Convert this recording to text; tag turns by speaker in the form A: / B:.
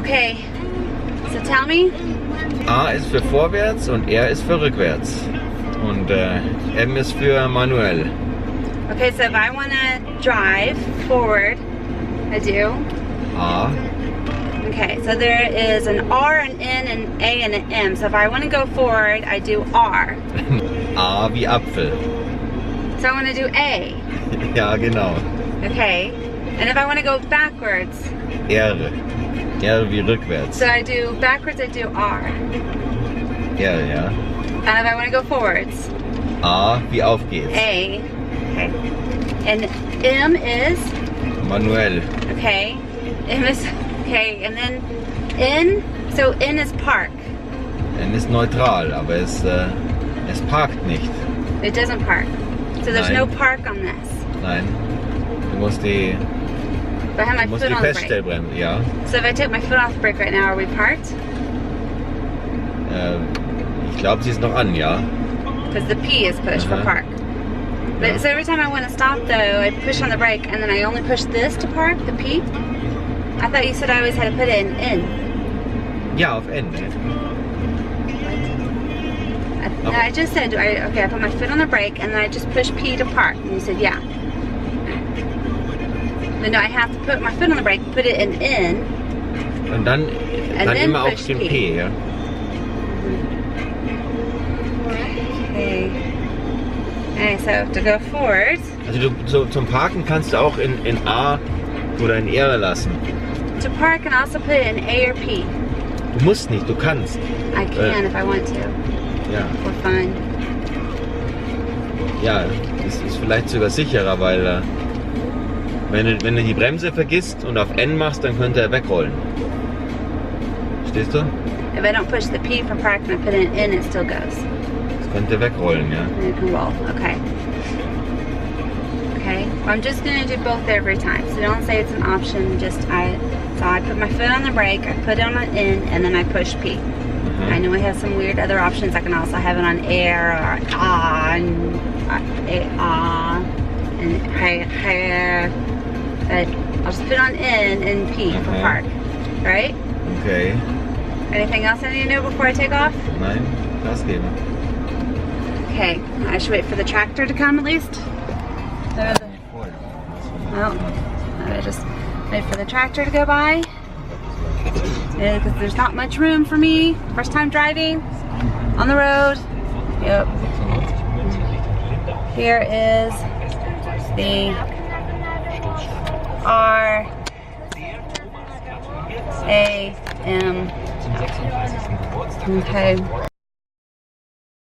A: Okay, so tell me.
B: A ist für vorwärts und R ist für rückwärts. Und M ist für manuell.
A: Okay, so if I want to drive forward, I do.
B: A.
A: Okay, so there is an R, an N, an A, and an M. So if I want to go forward, I do R.
B: A wie Apfel.
A: So I want to do A.
B: Ja, genau.
A: Okay, and if I want to go backwards.
B: R. R wie rückwärts.
A: So I do backwards, I do R.
B: R, ja.
A: And if I want to go forwards.
B: A wie auf geht's.
A: A. Okay. And M is?
B: Manuell.
A: Okay. M is, okay, and then N, so N is park.
B: N ist neutral, aber es parkt nicht.
A: It doesn't park. So there's
B: Nein.
A: no park on this.
B: Nein. Du musst die,
A: But I have my
B: du musst
A: foot
B: die
A: on the brake.
B: Feststellbremse, ja.
A: So if I take my foot off the brake right now, are we parked?
B: Ich glaube, sie ist noch an, ja.
A: Because the P is pushed for
B: Uh-huh.
A: park. But
B: Ja.
A: so every time I want to stop though, I push on the brake and then I only push this to park, the P? I thought you said I always had to put it in N.
B: Ja, auf N. Ne?
A: No, I just said, okay, I put my foot on the brake and then I just push P to park. And you said, yeah. But no, I have to put my foot on the brake, put it in N.
B: Und dann
A: then
B: immer auf
A: push
B: den
A: P.
B: P, ja.
A: Okay. Okay, so to go forward.
B: Also zum Parken kannst du auch in A oder in R lassen.
A: To park and also put it in A or P.
B: Du musst nicht, du kannst.
A: I can if I want to.
B: Ja,
A: For fun.
B: ja, das ist vielleicht sogar sicherer, weil wenn du die Bremse vergisst und auf N machst, dann könnte er wegrollen. Verstehst du?
A: If I don't push the P for park and I put it in N, it still goes.
B: Das könnte wegrollen, ja.
A: And it can roll. Okay. Okay. Well, I'm just going to do both every time. So don't say it's an option. So I put my foot on the brake, I put it on N, and then I push P. I know I have some weird other options. I can also have it on air or and hair. But I'll just put it on N and P for park. Right?
B: Okay.
A: Anything else I need to know before I take off?
B: Nein, Gas geben.
A: Okay. I should wait for the tractor to come at least. Well, I just wait for the tractor to go by. Because there's not much room for me. First time driving on the road. Yep. Here is the R A M. Okay.